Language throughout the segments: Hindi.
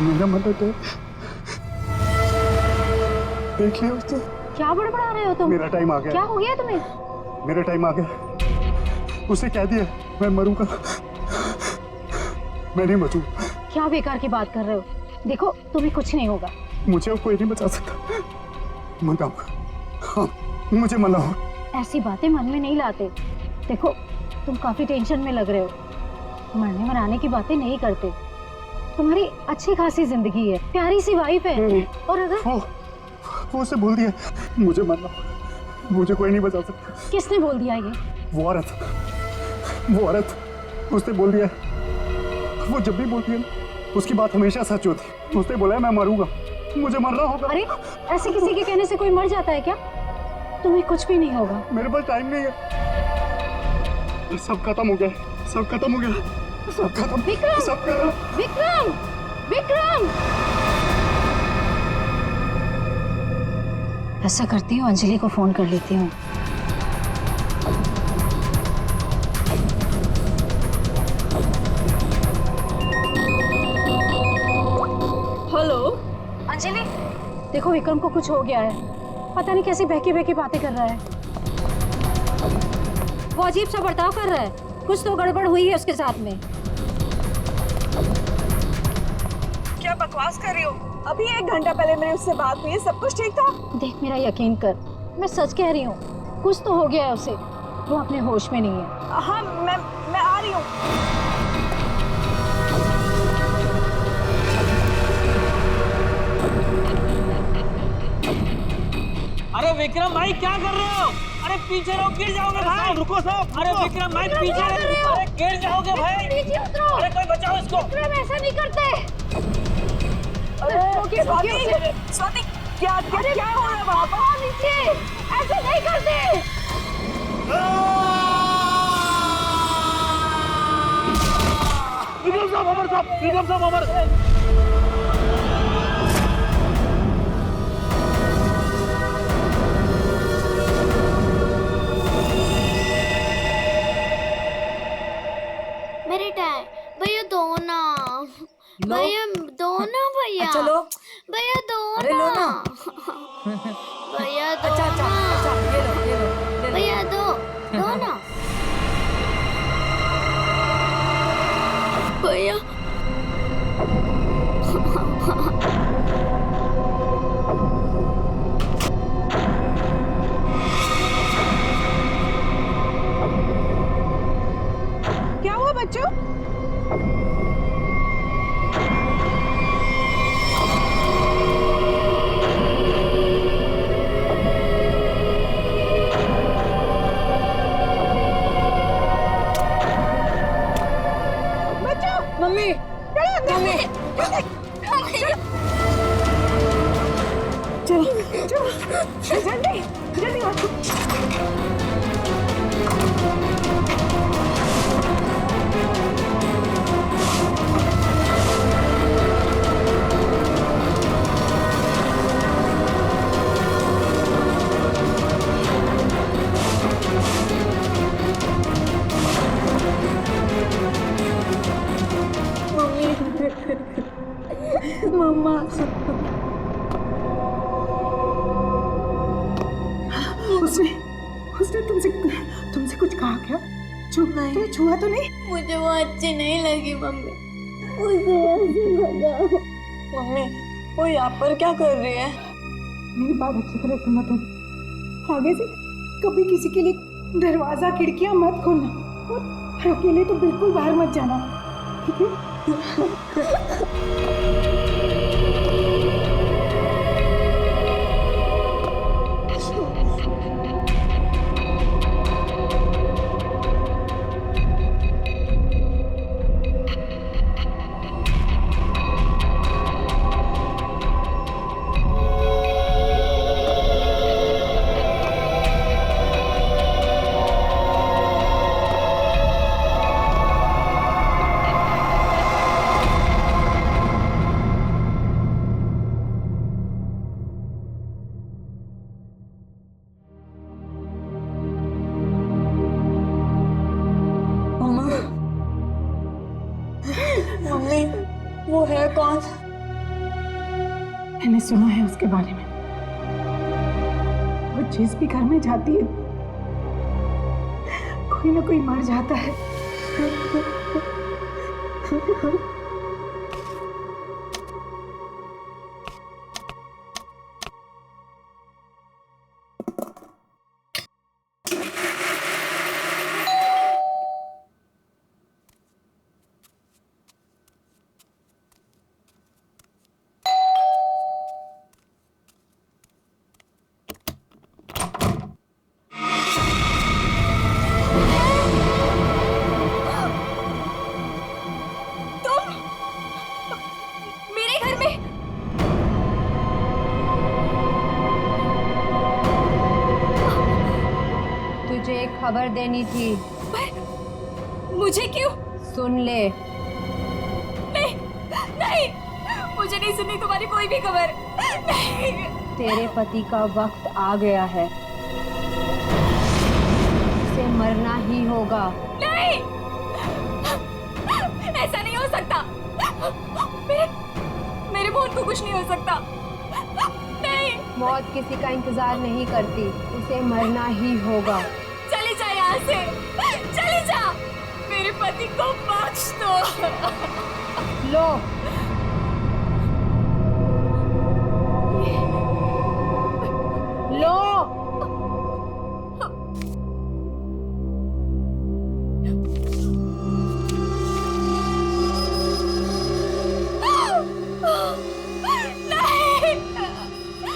मेरा मतलब है देख लिया उसको। क्या बड़बड़ा रहे हो तुम? मेरा टाइम आ गया। क्या हो गया तुम्हें? मेरा टाइम आ गया। उसे कह दिया मैं मरूंगा, मैं नहीं बचूं। क्या बेकार की बात कर रहे हो? देखो तुम्हें कुछ नहीं होगा। मुझे अब कोई नहीं बचा सकता। मनाओ, हाँ मुझे मनाओ। ऐसी बातें मन में नहीं लाते। देखो तुम काफी टेंशन में लग रहे हो। मरने मराने की बातें नहीं करते। तुम्हारी अच्छी खासी जिंदगी है, प्यारी सी वाइफ है। और अगर वो उसे बोल दिया मुझे मरना, मुझे कोई नहीं बचा सकता। किसने बोल दिया ये? वो औरत उसने बोल दिया। वो जब भी बोलती है उसकी बात हमेशा सच होती। उसने बोला है मैं मरूंगा, मुझे मरना होगा। अरे ऐसे किसी के कहने से कोई मर जाता है क्या? तुम्हें कुछ भी नहीं होगा। मेरे पास टाइम नहीं है। सब खत्म हो गया, सब खत्म हो गया, सब खत्म। विक्रम! सब खत्म। विक्रम! विक्रम! ऐसा करती हूँ, अंजलि को फोन कर लेती हूँ। हेलो अंजलि, देखो विक्रम को कुछ हो गया है। पता नहीं कैसी बहकी बहकी बातें कर रहा है। वो अजीब सा बर्ताव कर रहा है। कुछ तो गड़बड़ हुई है उसके साथ में। क्या बकवास कर रही हो? अभी 1 घंटा पहले मेरी उससे बात हुई है, सब कुछ ठीक था। देख मेरा यकीन कर, मैं सच कह रही हूँ। कुछ तो हो गया है उसे। वो अपने होश में नहीं है। हाँ मैं आ रही हूँ। अरे विक्रम भाई क्या कर रहे हो? अरे पीछे रहो, गिर जाओगे भाई। रुको साहब। अरे विक्रम भाई पीछे रहो, अरे गिर जाओगे भाई। नीचे उतरो। अरे कोई बचाओ इसको। विक्रम ऐसा नहीं करते। स्वाति क्या हो रहा है वहाँ पर? नीचे ऐसे नहीं करते। विक्रम साहब अमर साहब, विक्रम साहब अमर। मेरे टाइम भैया दो ना, भैया दो ना, भैया चलो भैया दो अरे लो ना। भैया दो अच्छा ना, ये लो ले लो। भैया दो ना भैया। क्या हुआ बच्चों? मम्मी मम्मी चलो जल्दी जल्दी आओ। मम्मा उसने तुमसे कुछ कहा क्या? तुम्हें छुआ तो नहीं? मुझे वो अच्छी नहीं लगी मम्मी, मुझे ऐसे भगाओ। मम्मी वो यहाँ पर क्या कर रही है? मेरी बात अच्छी तरह सुनो तुम। आगे से कभी किसी के लिए दरवाजा खिड़कियां मत खोलना और अकेले तो बिल्कुल बाहर मत जाना, ठीक है? मम्मी वो है कौन? सुना है उसके बारे में। वो जिस भी घर में जाती है कोई ना कोई मर जाता है। मेरे घर में तुझे एक खबर देनी थी। मुझे क्यों? सुन ले। नहीं नहीं, मुझे नहीं सुननी तुम्हारी कोई भी खबर। नहीं। तेरे पति का वक्त आ गया है, उसे मरना ही होगा। नहीं, ऐसा नहीं हो सकता। मेरे मोहन को कुछ नहीं हो सकता। नहीं। मौत किसी का इंतजार नहीं करती, उसे मरना ही होगा। चली जा यहाँ से, चली जा। मेरे पति को बख्श दो। लो, लो।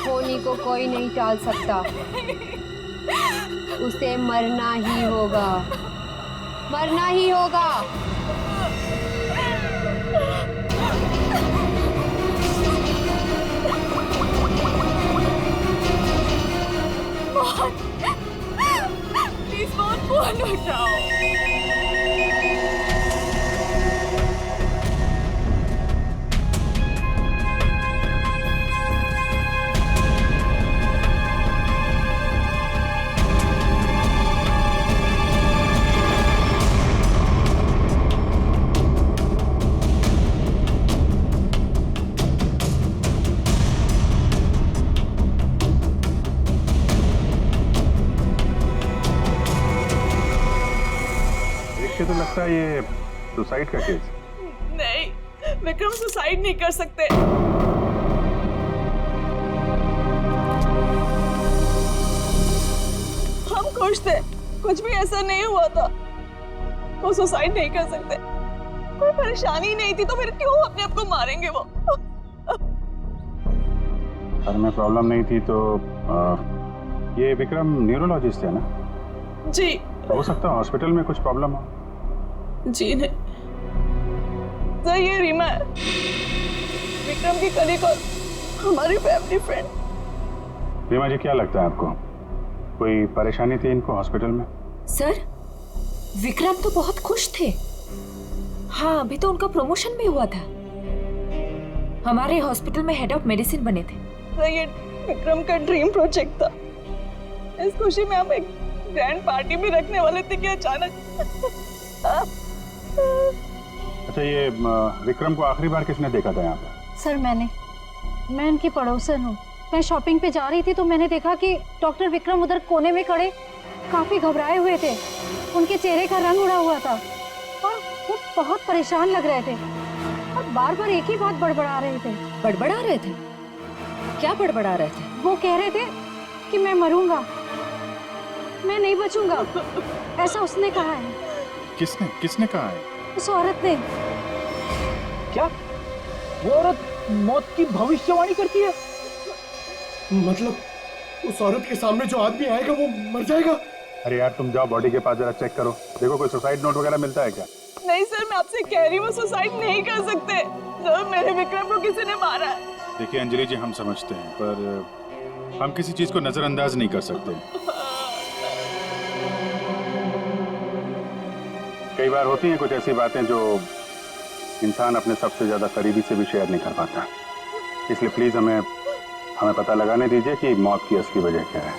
होनी को कोई नहीं टाल सकता, उसे मरना ही होगा, मरना ही होगा। मोहन, प्लीज मोहन, फोन उठाओ। तो लगता है ये सुसाइड का केस। नहीं, विक्रम सुसाइड नहीं कर सकते। हम खुश थे, कुछ भी ऐसा नहीं हुआ था। वो सुसाइड नहीं कर सकते, कोई परेशानी नहीं थी, तो फिर क्यों अपने आप को मारेंगे वो? घर में प्रॉब्लम नहीं थी तो ये विक्रम न्यूरोलॉजिस्ट है ना? जी। हो सकता है हॉस्पिटल में कुछ प्रॉब्लम हो। जी नहीं सर, ये रीमा है, विक्रम की कलीग और हमारी फैमिली फ्रेंड। रीमा जी, क्या लगता है आपको कोई परेशानी थी इनको हॉस्पिटल में? सर, विक्रम तो बहुत खुश थे। हाँ, अभी तो उनका प्रमोशन भी हुआ था, हमारे हॉस्पिटल में हेड ऑफ मेडिसिन बने थे। सर, ये विक्रम का ड्रीम प्रोजेक्ट था। इस खुशी में हम एक ग्रैंड पार्टी भी रखने वाले थे कि अचानक। अच्छा, ये विक्रम को आखिरी बार किसने देखा था यहाँ पे? सर मैं उनकी पड़ोसन हूँ। मैं शॉपिंग पे जा रही थी तो मैंने देखा कि डॉक्टर विक्रम उधर कोने में खड़े काफी घबराए हुए थे। उनके चेहरे का रंग उड़ा हुआ था और वो बहुत परेशान लग रहे थे और बार बार एक ही बात बड़बड़ा रहे थे। बड़बड़ा रहे थे? क्या बड़बड़ा रहे थे? वो कह रहे थे कि मैं मरूंगा, मैं नहीं बचूंगा, ऐसा उसने कहा है। किसने कहा है? उस औरत ने। क्या वो औरत मौत की भविष्यवाणी करती है? मतलब उस औरत के सामने जो आदमी आएगा वो मर जाएगा? अरे यार, तुम जाओ बॉडी के पास जरा चेक करो, देखो कोई सुसाइड नोट वगैरह मिलता है क्या? नहीं सर, मैं आपसे कह रही हूँ, वो सुसाइड नहीं कर सकते। सर, मेरे विक्रम को किसी ने मारा है। देखिए अंजलि जी, हम समझते हैं पर हम किसी चीज को नजरअंदाज नहीं कर सकते। कई बार होती हैं कुछ ऐसी बातें जो इंसान अपने सबसे ज्यादा करीबी से भी शेयर नहीं कर पाता, इसलिए प्लीज हमें पता लगाने दीजिए कि मौत की असली वजह क्या है।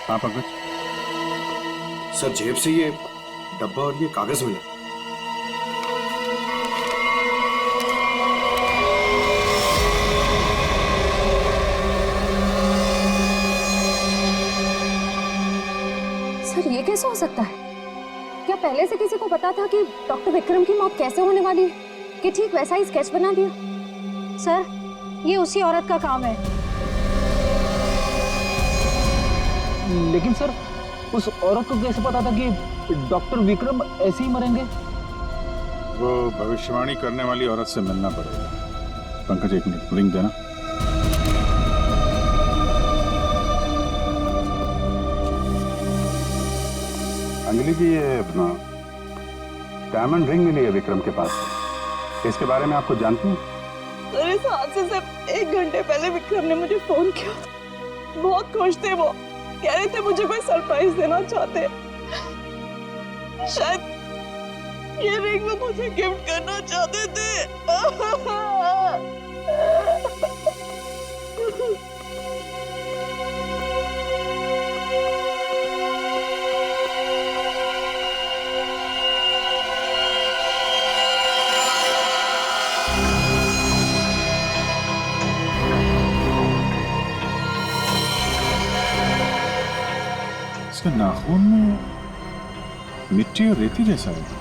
हाँ पंकज, सर जेब से ये डब्बा और ये कागज मिला। सर ये कैसे हो सकता है? क्या पहले से किसी को पता था कि डॉक्टर विक्रम की मौत कैसे होने वाली है कि ठीक वैसा ही स्केच बना दिया? सर, ये उसी औरत का काम है। लेकिन सर उस औरत को कैसे पता था कि डॉक्टर विक्रम ऐसे ही मरेंगे? वो भविष्यवाणी करने वाली औरत से मिलना पड़ेगा। पंकज एक मिनट, लिंक देना। अंजलि जी, ये डायमंड रिंग मिली है विक्रम के पास। इसके बारे में आपको जानती हैं? सर इस हादसे से 1 घंटे पहले विक्रम ने मुझे फोन किया। बहुत खुश थे वो, कह रहे थे मुझे कोई सरप्राइज देना चाहते। शायद ये रिंग वो मुझे गिफ्ट करना चाहते थे। इसके नाखून में मिट्टी और रेती जैसा है।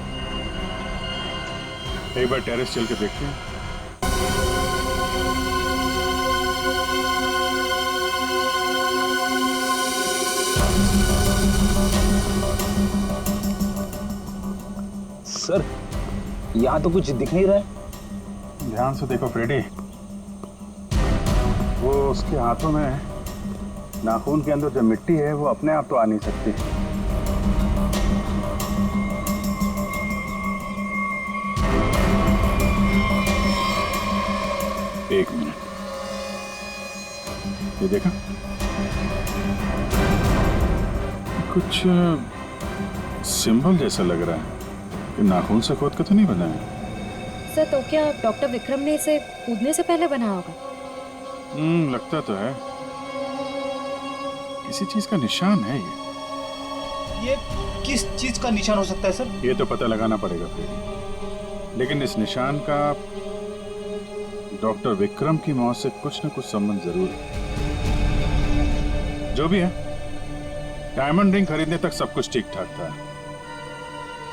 एक बार टेरेस चल के देखते हैं। सर यहाँ तो कुछ दिख नहीं रहा है। ध्यान से देखो फ्रेडी, वो उसके हाथों में नाखून के अंदर जो मिट्टी है वो अपने आप तो आ नहीं सकती। एक मिनट, ये देखा, कुछ सिंबल जैसा लग रहा है कि नाखून से खोद कर तो नहीं बना है। सर तो क्या डॉक्टर विक्रम ने इसे कूदने से पहले बनाया होगा? लगता तो है, किसी चीज का निशान है ये। ये किस चीज का निशान हो सकता है सर? ये तो पता लगाना पड़ेगा फ्रेडी, लेकिन इस निशान का डॉक्टर विक्रम की मौत से कुछ न कुछ संबंध जरूर है। जो भी है, डायमंड रिंग खरीदने तक सब कुछ ठीक ठाक था।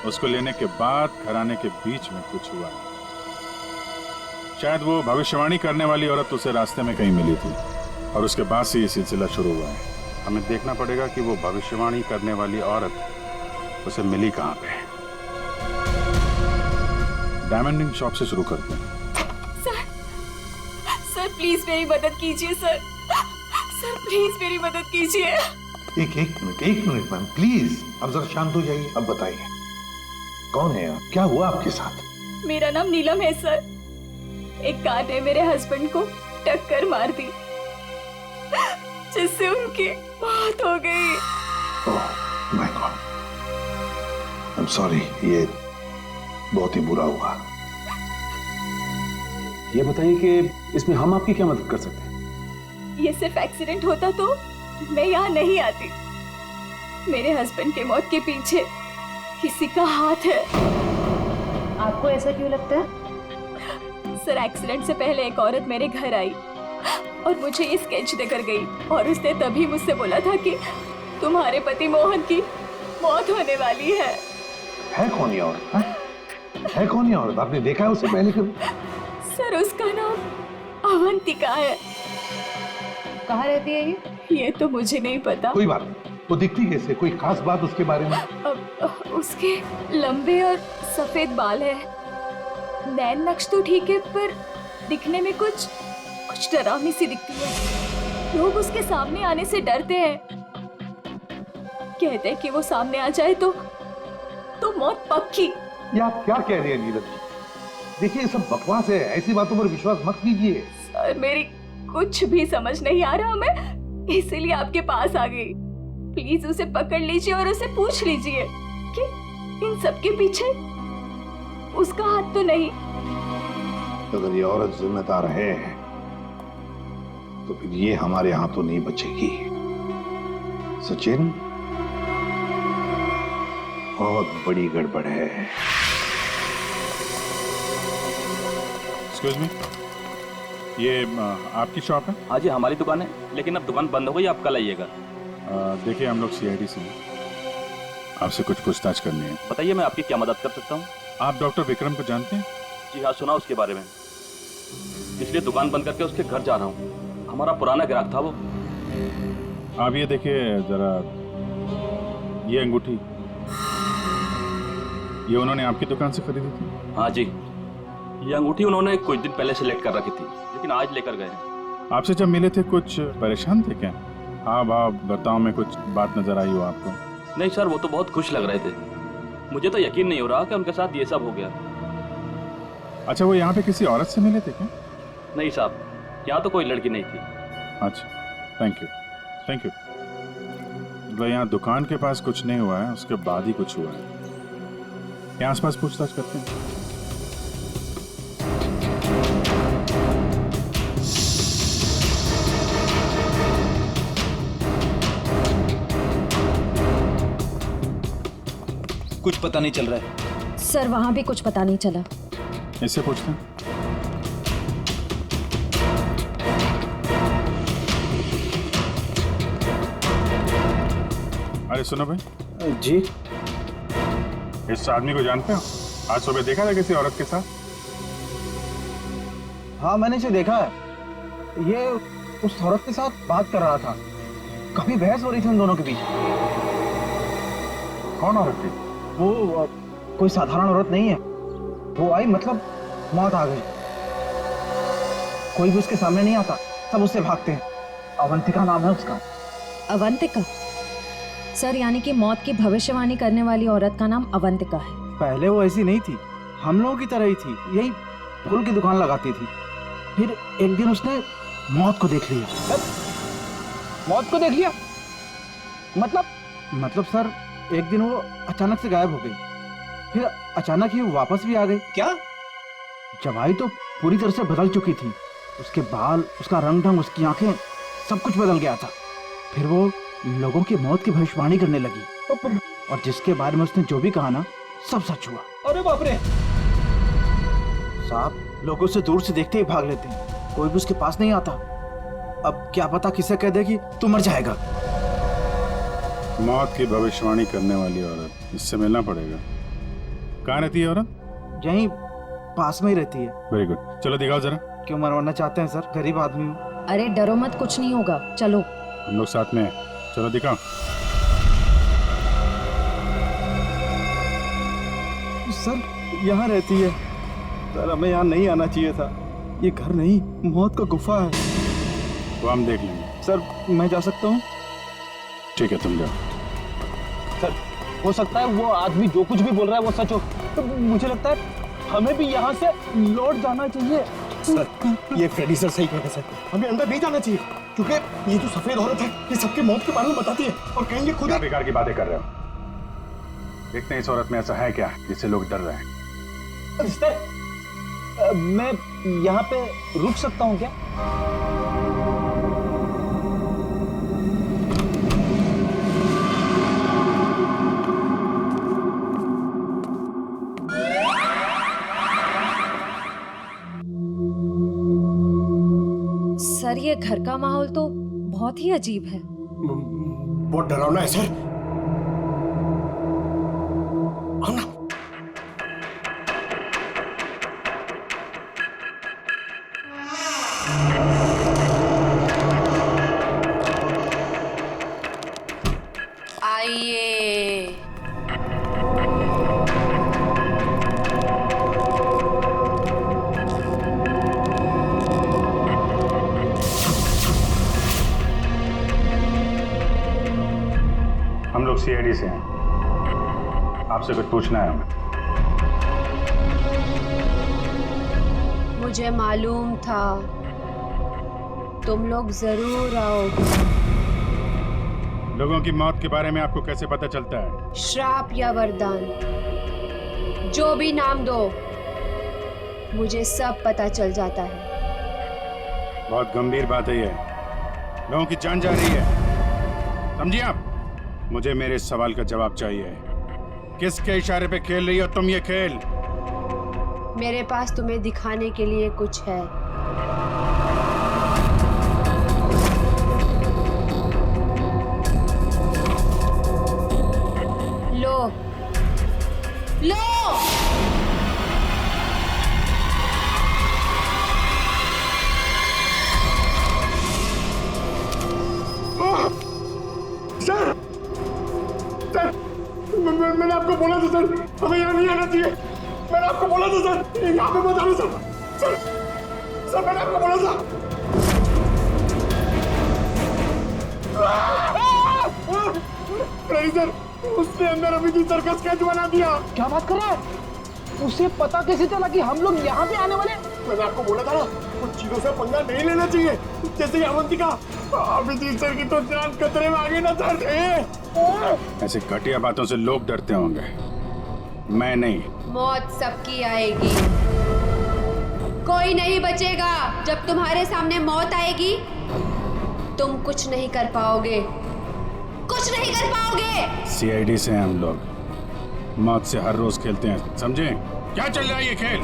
उसको लेने के बाद घराने के बीच में कुछ हुआ। शायद वो भविष्यवाणी करने वाली औरत उसे रास्ते में कहीं मिली थी और उसके बाद से ये सिलसिला शुरू हुआ है। हमें देखना पड़ेगा कि वो भविष्यवाणी करने वाली औरत उसे मिली कहाँ पे। डायमंड रिंग शॉप से शुरू करते हैं। सर प्लीज मेरी मदद कीजिए सर। सर प्लीज मेरी मदद कीजिए। एक मिनट मैम प्लीज, अब जरा शांत हो जाइए। अब बताइए कौन है आप, क्या हुआ आपके साथ? मेरा नाम नीलम है सर। एक कार ने मेरे हस्बैंड को टक्कर मार दी जिससे उनकी मौत हो गई। Oh my God, I am sorry, ये बहुत ही बुरा हुआ। ये बताइए कि इसमें हम आपकी क्या मदद कर सकते हैं? ये सिर्फ एक्सीडेंट होता तो मैं यहाँ नहीं आती। मेरे हस्बैंड के मौत के पीछे किसी का हाथ है। आपको ऐसा क्यों लगता है? सर एक्सीडेंट से पहले एक औरत मेरे घर आई और मुझे ये स्केच देकर गई और उसने तभी मुझसे बोला था कि तुम्हारे पति मोहन की मौत होने वाली है। कौन ये औरत? है कौन ये औरत? आपने देखा है उसे पहले कभी? सर उसका नाम अवंतिका है। कहाँ रहती है ये? ये तो मुझे नहीं पता। कोई बात नहीं, वो दिखती कैसे? कोई खास बात उसके बारे में? उसके लंबे और सफेद बाल है। नैन नक्श तो ठीक है पर दिखने में कुछ डरावनी सी दिखती है। लोग उसके सामने आने से डरते हैं, कहते हैं कि वो सामने आ जाए तो मौत पक्की। ये आप क्या कह रहे हैं नीलम जी? देखिए ये सब बकवास है, ऐसी बातों पर विश्वास मत कीजिए। सर मेरी कुछ भी समझ नहीं आ रहा, मैं इसीलिए आपके पास आ गई। प्लीज उसे पकड़ लीजिए और उसे पूछ लीजिए कि इन सब के पीछे उसका हाथ तो नहीं। अगर ये औरत जिम्मेदार है तो फिर ये हमारे हाथों नहीं बचेगी। सचिन, बहुत बड़ी गड़बड़ है। एक्सक्यूज मी, ये आपकी शॉप है? हाँ जी, हमारी दुकान है, लेकिन अब दुकान बंद हो गई, आप कल आइएगा। देखिए, हम लोग सीआईडी से हैं, आपसे कुछ पूछताछ करनी है। बताइए, मैं आपकी क्या मदद कर सकता हूँ? आप डॉक्टर विक्रम को जानते हैं? जी हाँ, सुना उसके बारे में, इसलिए दुकान बंद करके उसके घर जा रहा हूँ। हमारा पुराना ग्राहक था वो। आप ये देखिए जरा, ये अंगूठी, ये उन्होंने आपकी दुकान से खरीदी थी? हाँ जी, ये अंगूठी उन्होंने कुछ दिन पहले सेलेक्ट कर रखी थी, लेकिन आज लेकर गए हैं। आपसे जब मिले थे कुछ परेशान थे क्या? हाँ भाव बर्ताव में कुछ बात नजर आई हो आपको? नहीं सर, वो तो बहुत खुश लग रहे थे। मुझे तो यकीन नहीं हो रहा कि उनके साथ ये सब हो गया। अच्छा, वो यहाँ पे किसी औरत से मिले थे क्या? नहीं साहब, यहाँ तो कोई लड़की नहीं थी। अच्छा, थैंक यू, थैंक यू। मतलब यहाँ दुकान के पास कुछ नहीं हुआ है, उसके बाद ही कुछ हुआ है। यहाँ आसपास पूछताछ करते हैं। कुछ पता नहीं चल रहा है सर, वहां भी कुछ पता नहीं चला। इससे पूछते हैं। अरे सुनो भाई। जी? इस आदमी को जानते हो? आज सुबह देखा था किसी औरत के साथ? हाँ, मैंने इसे देखा है। ये उस औरत के साथ बात कर रहा था, काफी बहस हो रही थी उन दोनों के बीच। कौन औरत थी? वो कोई साधारण औरत नहीं है। वो आई, मतलब मौत आ गई। कोई भी उसके सामने नहीं आता, सब उससे भागते हैं। अवंतिका नाम है उसका। अवंतिका? सर, यानी कि मौत की भविष्यवाणी करने वाली औरत का नाम अवंतिका है? पहले वो ऐसी नहीं थी, हम लोगों की तरह ही थी, यही फूल की दुकान लगाती थी। फिर एक दिन उसने मौत को देख लिया। मौत को देख लिया? मतलब सर, एक दिन वो अचानक से गायब हो गई, फिर अचानक ही वापस भी आ गई। क्या? जब आई तो पूरी तरह से बदल चुकी थी। उसके बाल, उसका रंग ढंग, उसकी आंखें, सब कुछ बदल गया था। फिर वो लोगों की मौत की भविष्यवाणी करने लगी, और जिसके बारे में उसने जो भी कहा ना, सब सच हुआ। अरे बाप रे! साहब, लोग उसे दूर से देखते ही भाग लेते हैं, कोई भी उसके पास नहीं आता। अब क्या पता किसे कह दे कि तू मर जाएगा। मौत की भविष्यवाणी करने वाली औरत, इससे मिलना पड़ेगा। कहाँ रहती है औरत? यहीं पास में ही रहती है। वेरी गुड, चलो दिखाओ जरा। क्यों मरवाना चाहते हैं सर? गरीब आदमी हूँ। अरे डरो मत, कुछ नहीं होगा, चलो। हम लोग साथ में हैं, चलो दिखाओ। सर, यहाँ रहती है। सर, हमें यहाँ नहीं आना चाहिए था। ये घर नहीं, मौत का गुफा है। वो हम देख लेंगे। सर, मैं जा सकता हूँ? ठीक है, तुम जाओ। सर, हो सकता है वो आदमी जो कुछ भी बोल रहा है वो सच हो, तो मुझे लगता है हमें भी यहाँ से लौट जाना चाहिए। सर, ये फ्रेडी सर सही कह रहे हैं सर, हमें अंदर नहीं जाना चाहिए, क्योंकि ये जो सफेद औरत है ये सबके मौत के बारे में बताती है, और कहीं ये खुद क्या बेकार की बातें कर रहे हो? देखते हैं इस औरत में ऐसा है क्या जिससे लोग डर रहे हैं। मैं यहाँ पे रुक सकता हूँ क्या? सर, ये घर का माहौल तो बहुत ही अजीब है। बहुत डरावना है सर। आओ ना। आइए। हम लोग सीआईडी से हैं, आपसे कुछ पूछना है हमें। मुझे मालूम था तुम लोग जरूर आओगे। लोगों की मौत के बारे में आपको कैसे पता चलता है? श्राप या वरदान, जो भी नाम दो, मुझे सब पता चल जाता है। बहुत गंभीर बात है ये, लोगों की जान जा रही है, समझिए आप? मुझे मेरे सवाल का जवाब चाहिए। किसके इशारे पे खेल रही हो तुम ये खेल? मेरे पास तुम्हें दिखाने के लिए कुछ है। लो लो। सर सर मैंने आपको बोला था सर, हमें यहाँ नहीं आना चाहिए। मैंने आपको बोला था सर, यहाँ पे मत आना सर। सर सर मैंने आपको बोला था। सर उसने अंदर अभी की सर्कस स्केच बना दिया। क्या बात कर रहा है? उसे पता कैसे चला कि हम लोग यहाँ पे आने वाले? मैंने आपको बोला था ना, कुछ चीजों से पंगा नहीं लेना चाहिए, जैसे कि अवंतिका। अभिजीत सर की तो जान खतरे में आ गई ना सर। ऐसे घटिया बातों से लोग डरते होंगे, मैं नहीं। मौत सबकी आएगी, कोई नहीं बचेगा। जब तुम्हारे सामने मौत आएगी तुम कुछ नहीं कर पाओगे, कुछ नहीं कर पाओगे। सीआईडी से हम लोग मौत से हर रोज खेलते हैं, समझे? क्या चल रहा है ये खेल?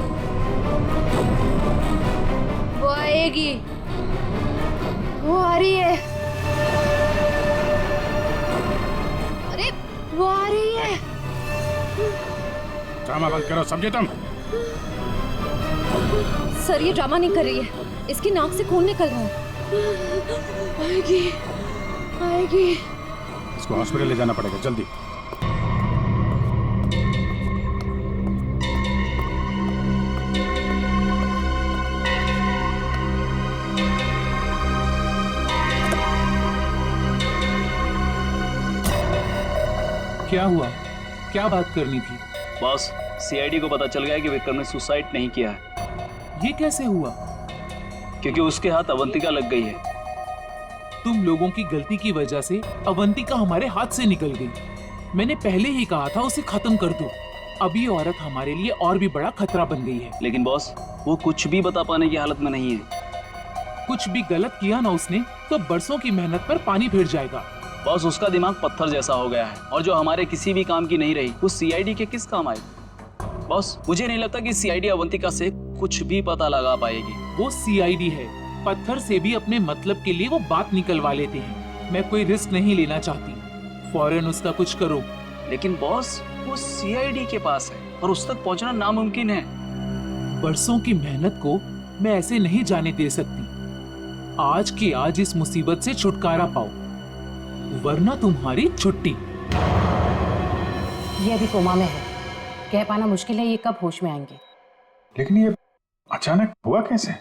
वो आएगी, वो आ रही है। अरे वो आ रही है। ड्रामा बंद करो, समझे तुम? सर ये ड्रामा नहीं कर रही है, इसकी नाक से खून निकल रहा है। आएगी आएगी। इसको हॉस्पिटल ले जाना पड़ेगा, जल्दी। क्या हुआ? क्या बात करनी थी? बॉस, सीआईडी को पता चल गया है कि विक्रम ने सुसाइड नहीं किया है। ये कैसे हुआ? क्योंकि उसके हाथ अवंतिका लग गई है। तुम लोगों की गलती की वजह से अवंतिका हमारे हाथ से निकल गई। मैंने पहले ही कहा था उसे खत्म कर दो। अब ये औरत हमारे लिए और भी बड़ा खतरा बन गई है। लेकिन बॉस, वो कुछ भी बता पाने की हालत में नहीं है। कुछ भी गलत किया ना उसने तो बरसों की मेहनत पर पानी फिर जाएगा। बॉस, उसका दिमाग पत्थर जैसा हो गया है, और जो हमारे किसी भी काम की नहीं रही वो सीआईडी के किस काम आई? बॉस, मुझे नहीं लगता कि सीआईडी अवंतिका से कुछ भी पता लगा पाएगी। वो सीआईडी है, पत्थर से भी अपने मतलब के लिए वो बात निकलवा लेते हैं। मैं कोई रिस्क नहीं लेना चाहती, फौरन उसका कुछ करो। लेकिन बॉस, वो सीआईडी के पास है और उस तक पहुंचना नामुमकिन है। बरसों की मेहनत को मैं ऐसे नहीं जाने दे सकती। आज के आज इस मुसीबत से छुटकारा पाओ, वरना तुम्हारी छुट्टी। ये अभी कोमा में है, कह पाना मुश्किल है ये कब होश में आएंगे। लेकिन ये अचानक हुआ कैसे?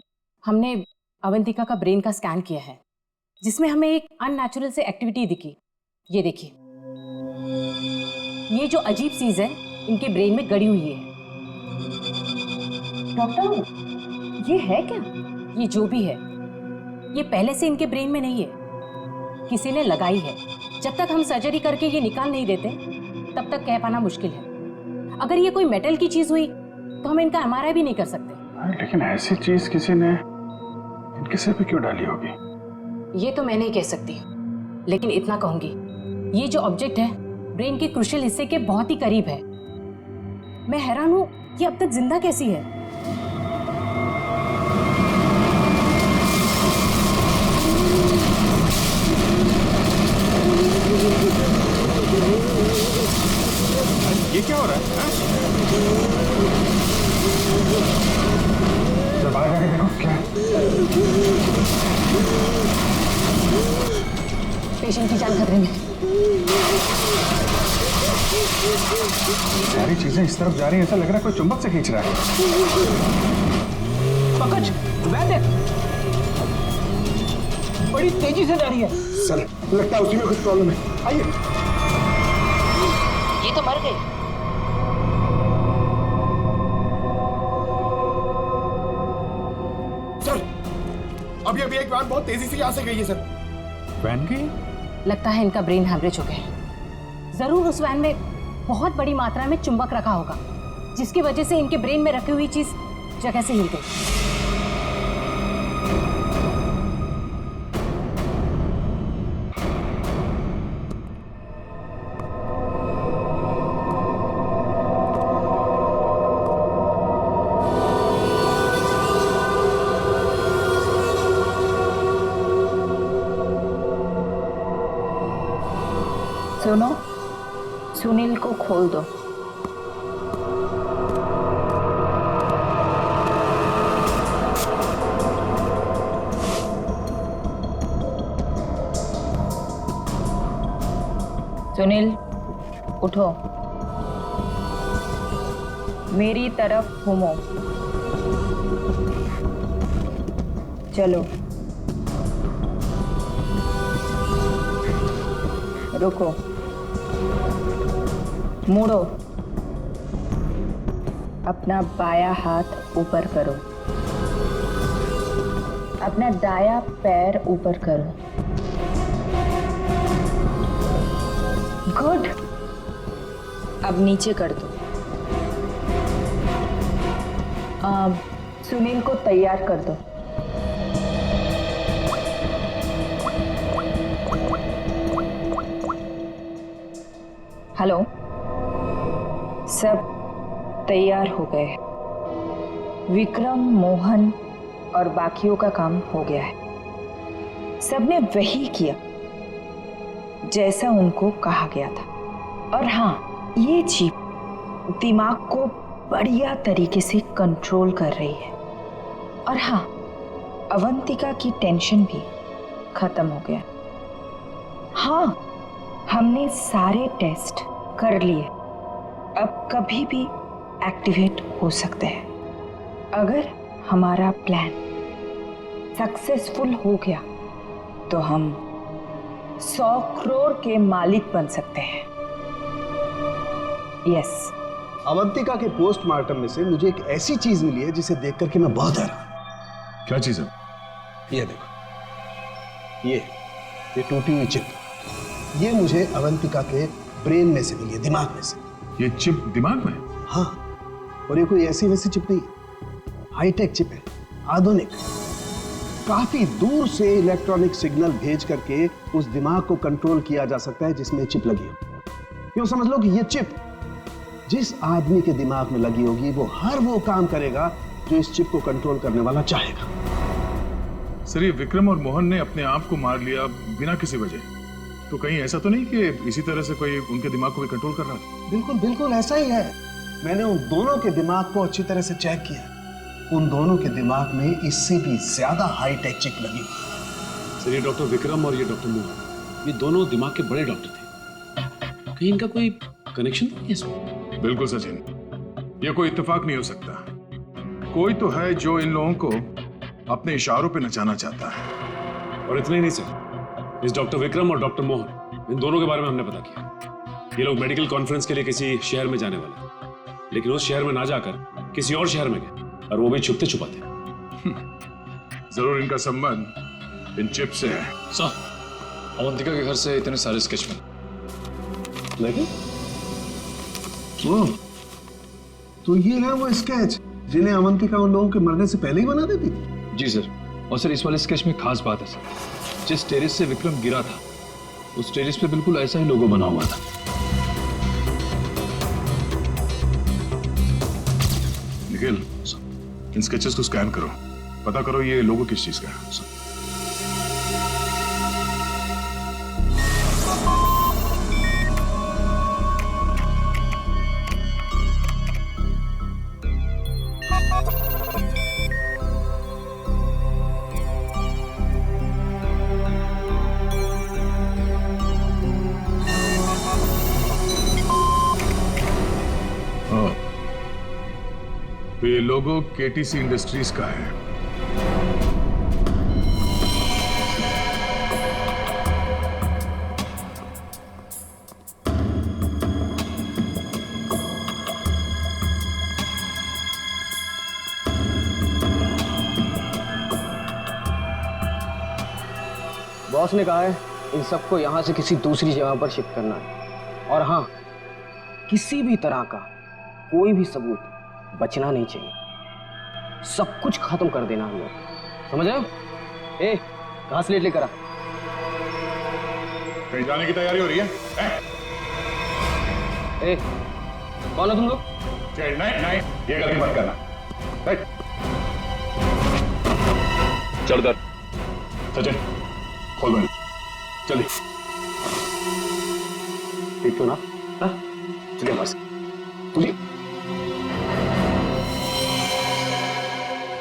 हमने अवंतिका का ब्रेन का स्कैन किया है, जिसमें हमें एक अननेचुरल से एक्टिविटी दिखी। ये देखिए, ये जो अजीब चीज है इनके ब्रेन में गड़ी हुई है। डॉक्टर, ये है क्या? ये जो भी है, ये पहले से इनके ब्रेन में नहीं है, किसी ने लगाई है। जब तक हम सर्जरी करके ये निकाल नहीं देते तब तक कह पाना मुश्किल है। अगर ये कोई मेटल की चीज हुई तो हम इनका एमआरआई भी नहीं कर सकते। लेकिन ऐसी चीज किसी ने इनके सिर पे क्यों डाली होगी? ये तो मैं नहीं कह सकती, लेकिन इतना कहूंगी, ये जो ऑब्जेक्ट है ब्रेन के क्रूशियल हिस्से के बहुत ही करीब है। मैं हैरान हूं कि अब तक जिंदा कैसी है। ये क्या हो रहा है? जब आएगा देखो क्या है? पेशेंट की जान खतरे में। सारी चीजें इस तरफ जा रही हैं, ऐसा लग रहा है कोई चुंबक से खींच रहा है। पंकज, वैन देख, बड़ी तेजी से जा रही है। सर, लगता है उसी में कुछ प्रॉब्लम है। आइए। ये तो मर गई। सर, अभी एक वैन बहुत तेजी से यहाँ से गई है सर। वैन गई? लगता है इनका ब्रेन हैमरेज हो गया। जरूर उस वैन में बहुत बड़ी मात्रा में चुंबक रखा होगा, जिसकी वजह से इनके ब्रेन में रखी हुई चीज जगह से हिल गई। सुनो, सुनील को खोल दो। सुनील, उठो, मेरी तरफ घूमो। चलो, रुको, मुड़ो, अपना बायां हाथ ऊपर करो, अपना दायां पैर ऊपर करो। गुड। अब नीचे कर दो। सुनील को तैयार कर दो। हेलो, सब तैयार हो गए। विक्रम, मोहन और बाकियों का काम हो गया है। सबने वही किया जैसा उनको कहा गया था। और हाँ, ये चिप दिमाग को बढ़िया तरीके से कंट्रोल कर रही है। और हाँ, अवंतिका की टेंशन भी खत्म हो गया। हाँ, हमने सारे टेस्ट कर लिए, अब कभी भी एक्टिवेट हो सकते हैं। अगर हमारा प्लान सक्सेसफुल हो गया तो हम 100 करोड़ के मालिक बन सकते हैं। यस। अवंतिका के पोस्टमार्टम में से मुझे एक ऐसी चीज मिली है जिसे देख करके मैं बहुत हैरान। क्या चीज है? ये देखो, ये टूटी हुई चिप, ये मुझे अवंतिका के ब्रेन में से मिली है, दिमाग में से। ये चिप दिमाग में? हाँ, और ये कोई ऐसी वैसी चिप नहीं, हाईटेक चिप है, आधुनिक। काफी दूर से इलेक्ट्रॉनिक सिग्नल भेज करके उस दिमाग को कंट्रोल किया जा सकता है जिसमें चिप लगी हो। यूं समझ लो कि ये चिप जिस आदमी के दिमाग में लगी होगी वो हर वो काम करेगा जो इस चिप को कंट्रोल करने वाला चाहेगा। सर, ये विक्रम और मोहन ने अपने आप को मार लिया बिना किसी वजह, तो कहीं ऐसा तो नहीं कि इसी तरह से कोई उनके दिमाग को भी कंट्रोल कर रहा था? बिल्कुल बिल्कुल ऐसा ही है। मैंने उन दोनों के दिमाग को अच्छी तरह से चेक किया। उन दोनों के दिमाग में इससे भी ज्यादा हाईटेक चिप लगी। सर, ये डॉक्टर विक्रम और ये डॉक्टर मोहन, ये दोनों दिमाग के बड़े डॉक्टर थे। कहीं इनका कोई कनेक्शन तो नहीं है इसमें? बिल्कुल सचिन, ये कोई इत्तेफाक नहीं हो सकता। कोई तो है जो इन लोगों को अपने इशारों पे नचाना चाहता है। और इतना ही नहीं सर, इस डॉक्टर विक्रम और डॉक्टर मोहन, इन दोनों के बारे में हमने पता किया। ये लोग मेडिकल कॉन्फ्रेंस के लिए किसी शहर में जाने वाले थे, लेकिन उस शहर में ना जाकर किसी और शहर में गए, और वो भी छुपते छुपाते। जरूर इनका संबंध इन चिप से है। सर, अवंतिका के घर से इतने सारे स्केच बने, लेकिन तो ये है वो स्केच जिन्हें अवंतिका उन लोगों के मरने से पहले ही बना देती थी? जी सर। और सर, इस वाले स्केच में खास बात है सर, जिस टेरेस से विक्रम गिरा था उस टेरेस पे बिल्कुल ऐसा ही लोगो बना हुआ था। निखिल, इन स्केचेस को स्कैन करो, पता करो ये लोगो किस चीज का है। तो ये लोगो केटीसी इंडस्ट्रीज का है। बॉस ने कहा है इन सबको यहां से किसी दूसरी जगह पर शिफ्ट करना है। और हाँ, किसी भी तरह का कोई भी सबूत बचना नहीं चाहिए, सब कुछ खत्म कर देना हम लोग, समझ रहे हो? ए, घास लेट लेकर आ। कहीं जाने की तैयारी हो रही है? ए, कौन हो तुम लोग? नहीं, ये गलती मत करना। चल कर सचिन, खोल दो, जल्दी। ठीक तो ना? हाँ? चलिए बस चलिए।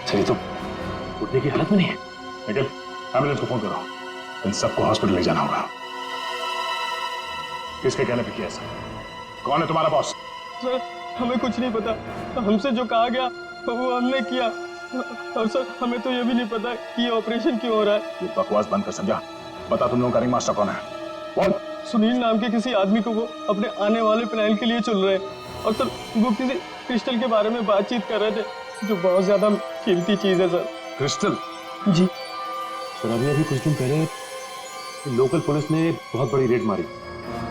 चलिए, तुम उठने की हालत में नहीं है। निखिल, एम्बुलेंस को फोन करो। इन सबको हॉस्पिटल ले जाना होगा। किसके कहने पे किया सर? कौन है तुम्हारा बॉस? सर, हमें कुछ नहीं पता। हमसे जो कहा गया वो हमने किया। और सर, हमें तो ये भी नहीं पता कि ये ऑपरेशन क्यों हो रहा है। ये बकवास बंद कर समझा। बता तुम लोगों का रिंग मास्टर कौन है? कौन? सुनील नाम के किसी आदमी को वो अपने आने वाले प्लान के लिए चुन रहे हैं। और सर, वो किसी क्रिस्टल के बारे में बातचीत कर रहे थे, जो बहुत ज्यादा कीमती चीज है सर। क्रिस्टल? जी सर, अभी कुछ दिन पहले लोकल पुलिस ने बहुत बड़ी रेड मारी,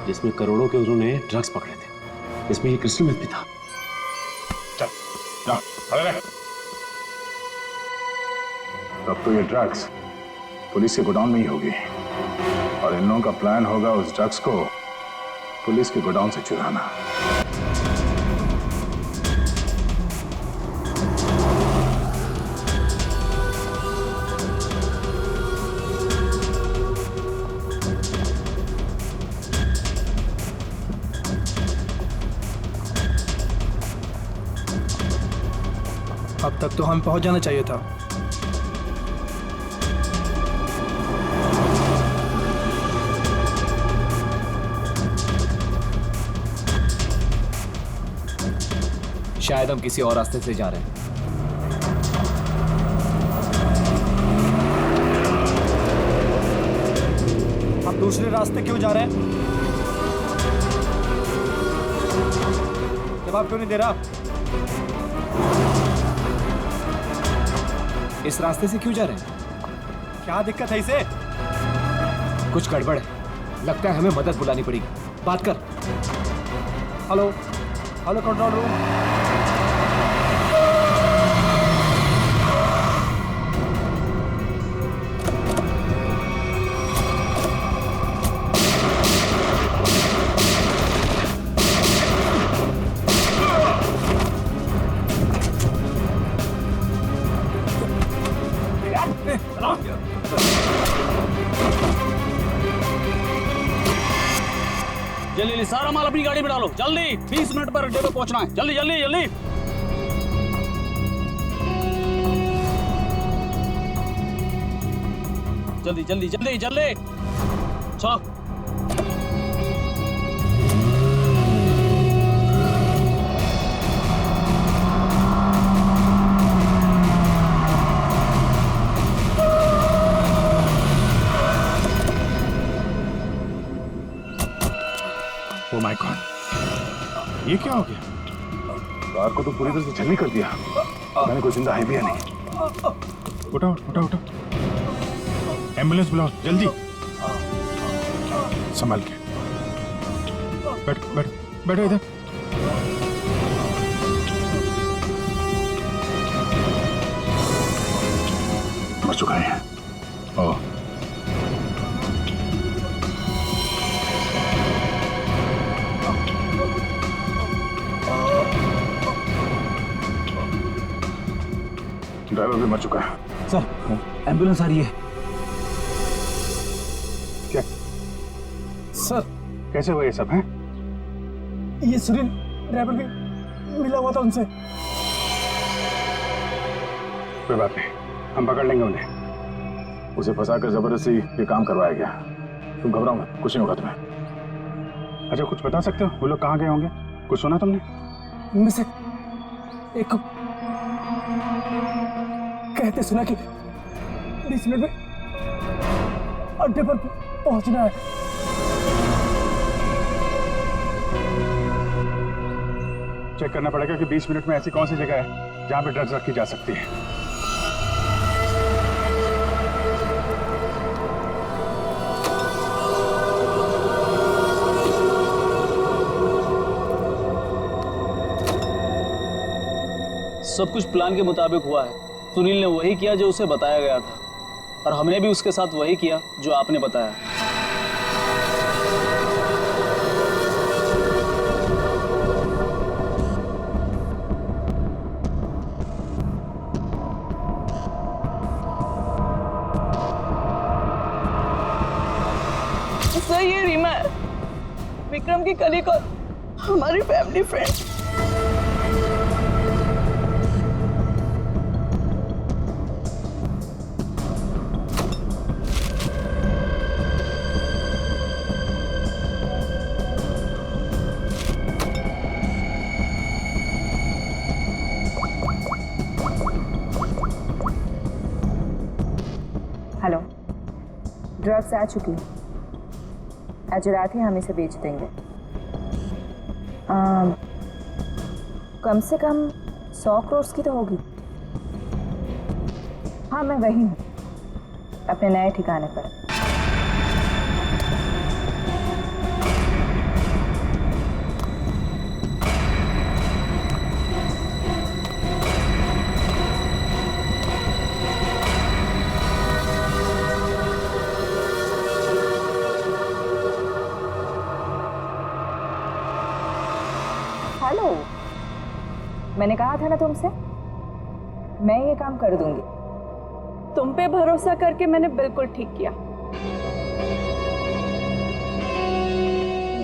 जिसमें करोड़ों के उन्होंने ड्रग्स पकड़े थे। इसमें ये क्रिस्टल मिल्क भी था। चल, जाओ, खड़े रह। तब तो ये ड्रग्स पुलिस के गोडाउन में ही होगी, और इन लोगों का प्लान होगा उस ड्रग्स को पुलिस के गोडाउन से चुराना। अब तक तो हम पहुंच जाना चाहिए था। शायद हम किसी और रास्ते से जा रहे हैं। आप दूसरे रास्ते क्यों जा रहे हैं? जवाब क्यों नहीं दे रहा? इस रास्ते से क्यों जा रहे हैं? क्या दिक्कत है इसे? कुछ गड़बड़ है। लगता है हमें मदद बुलानी पड़ेगी। बात कर। Hello, hello control room. जल्दी सारा माल अपनी गाड़ी में डालो, जल्दी। 20 मिनट पर अड्डे पे पहुंचना है। जल्दी जल्दी जल्दी। जल्दी जल्दी जल्दी जल्दी चलो। Oh my God! ये क्या हो गया? कार को तो पूरी तरह से छलनी कर दिया। मैंने कोई जिंदा है भी या नहीं। उठाओ उठाओ उठाओ, एम्बुलेंस बुलाओ जल्दी। संभाल के बैठ बैठ बैठो इधर। मर चुका है। ओह, ड्राइवर भी मर चुका है। सर, एम्बुलेंस आ रही है। क्या सर? कैसे हुआ ये सब है? ये सुनील ड्राइवर भी मिला हुआ था उनसे। कोई बात नहीं, हम पकड़ लेंगे उन्हें। उसे फंसाकर जबरदस्ती ये काम करवाया गया। तुम घबराओ मत, कुछ नहीं होगा तुम्हें। अच्छा, कुछ बता सकते हो वो लोग कहाँ गए होंगे? कुछ सुना तुमने? उनमें से एक को कहते सुना कि 20 मिनट में अड्डे पर पहुंचना है। चेक करना पड़ेगा कि 20 मिनट में ऐसी कौन सी जगह है जहां पे ड्रग्स रखी जा सकती है। सब कुछ प्लान के मुताबिक हुआ है। सुनील ने वही किया जो उसे बताया गया था, और हमने भी उसके साथ वही किया जो आपने बताया। सर, ये रीमा है। विक्रम की कलीग और हमारी फैमिली फ्रेंड। हेलो, ड्रग्स आ चुकी है। आज रात ही हम इसे बेच देंगे। कम से कम 100 करोड़ की तो होगी। हाँ, मैं वही हूँ, अपने नए ठिकाने पर। हेलो, मैंने कहा था ना तुमसे, मैं ये काम कर दूंगी। तुम पे भरोसा करके मैंने बिल्कुल ठीक किया,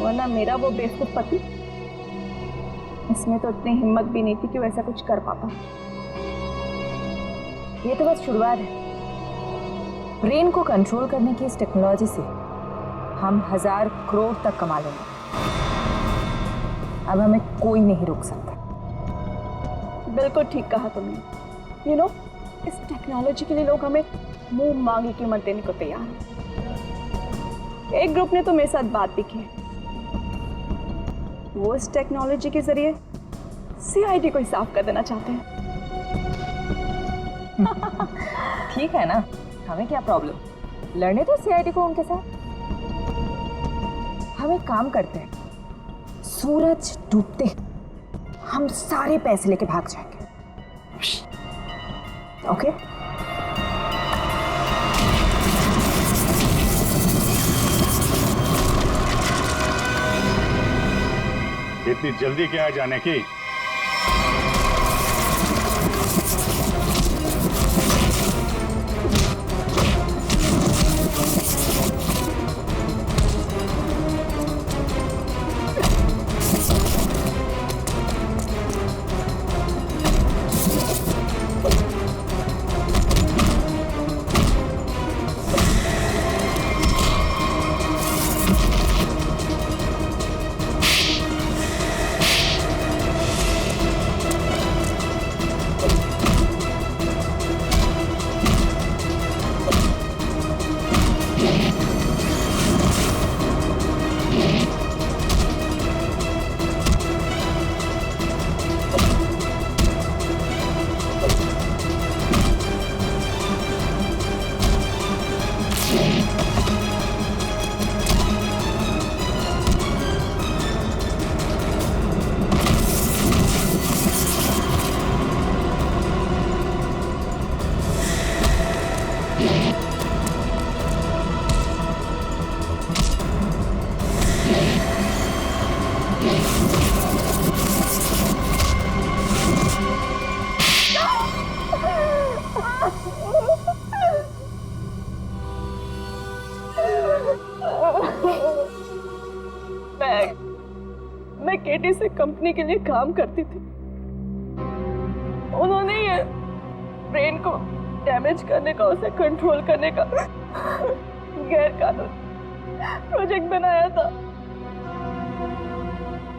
वरना मेरा वो बेवकूफ पति, इसमें तो इतनी हिम्मत भी नहीं थी कि वो ऐसा कुछ कर पाता। ये तो बस शुरुआत है। ब्रेन को कंट्रोल करने की इस टेक्नोलॉजी से हम 1000 करोड़ तक कमा लेंगे। अब हमें कोई नहीं रोक सकता। बिल्कुल ठीक कहा तुमने। यू नो, इस टेक्नोलॉजी के लिए लोग हमें मुंह मांगी कीमत देने को तैयार हैं। एक ग्रुप ने तो मेरे साथ बात भी की है। वो इस टेक्नोलॉजी के जरिए सीआईडी को ही साफ कर देना चाहते हैं। ठीक है ना, हमें क्या प्रॉब्लम, लड़ने दो सीआईडी को उनके साथ। हम एक काम करते हैं, सूरज डूबते हम सारे पैसे लेके भाग जाएंगे। ओके? इतनी जल्दी क्या है जाने की? मैं केटी से कंपनी के लिए काम करती थी। उन्होंने ये ब्रेन को डैमेज करने का, उसे कंट्रोल करने का गैर कानूनी प्रोजेक्ट बनाया था।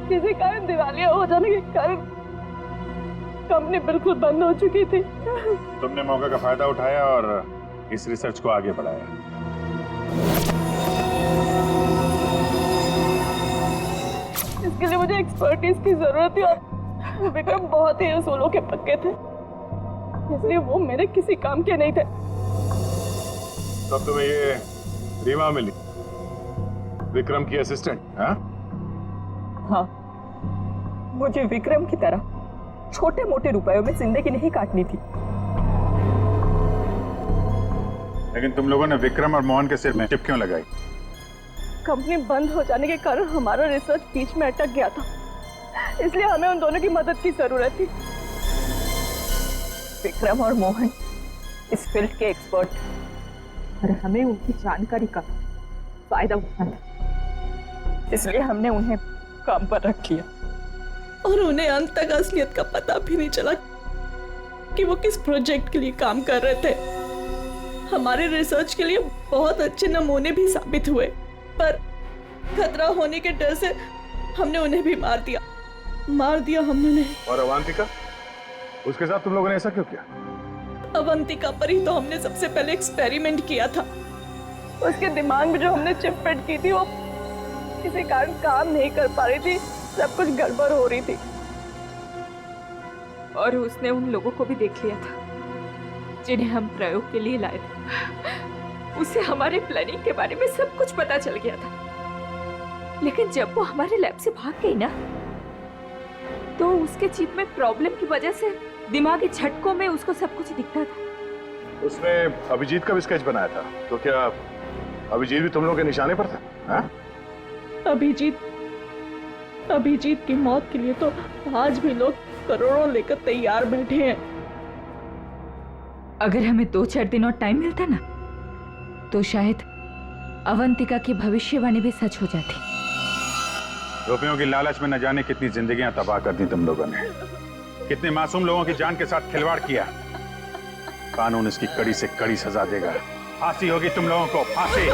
किसी कारण दिवालिया हो जाने के कारण कंपनी बिल्कुल बंद हो चुकी थी। तुमने मौके का फायदा उठाया और इस रिसर्च को आगे बढ़ाया। इसके लिए मुझे एक्सपर्टीज की जरूरत थी और विक्रम बहुत ही उसूलों के पक्के थे, इसलिए वो मेरे किसी काम के नहीं थे। तब तुम्हें ये रीमा मिली, विक्रम की असिस्टेंट? हाँ, मुझे विक्रम की तरह छोटे मोटे रुपयों में जिंदगी नहीं काटनी थी। लेकिन तुम लोगों ने विक्रम और मोहन के सिर में टिप क्यों लगाई? कंपनी बंद हो जाने के कारण हमारा रिसर्च बीच में अटक गया था, इसलिए हमें उन दोनों की मदद की जरूरत थी। विक्रम और मोहन इस फील्ड के एक्सपर्ट और हमें उनकी जानकारी का फायदा उठाना था। इसलिए हमने उन्हें काम पर रख लिया और उन्हें अंत तक असलियत का पता भी नहीं चला कि वो किस प्रोजेक्ट के लिए काम कर रहे थे। हमारे रिसर्च के लिए बहुत अच्छे नमूने भी साबित हुए, पर खतरा होने के डर से हमने उन्हें भी मार दिया हमने उन्हें। और अवंतिका, उसके साथ तुम लोगों ने ऐसा क्यों किया? अवंतिका पर ही तो हमने सबसे पहले एक्सपेरिमेंट किया था। उसके दिमाग में जो हमने चिप फिट की थी वो किसी कारण काम नहीं कर पा रही थी, सब कुछ गड़बड़ हो रही थी। और उसने उन लोगों को भी देख लिया था जिन्हें हम प्रयोग के लिए लाए थे। उसे हमारे प्लानिंग के बारे में सब कुछ पता चल गया था, लेकिन जब वो हमारे लैब से भाग गई ना, तो उसके चिप में प्रॉब्लम की वजह से दिमागी झटकों में उसको सब कुछ दिखता था। उसने अभिजीत का भी स्केच बनाया था, तो क्या अभिजीत भी तुम लोगों के निशाने पर था? हाँ? अभिजीत की मौत के लिए तो आज भी लोग करोड़ों लेकर तैयार बैठे हैं। अगर हमें 2-4 दिन और टाइम मिलता ना, तो शायद अवंतिका की भविष्यवाणी भी सच हो जाती। रुपयों की लालच में न जाने कितनी जिंदगियां तबाह कर दी तुम लोगों ने, कितने मासूम लोगों की जान के साथ खिलवाड़ किया। कानून इसकी कड़ी से कड़ी सजा देगा। फांसी होगी तुम लोगों को, फांसी।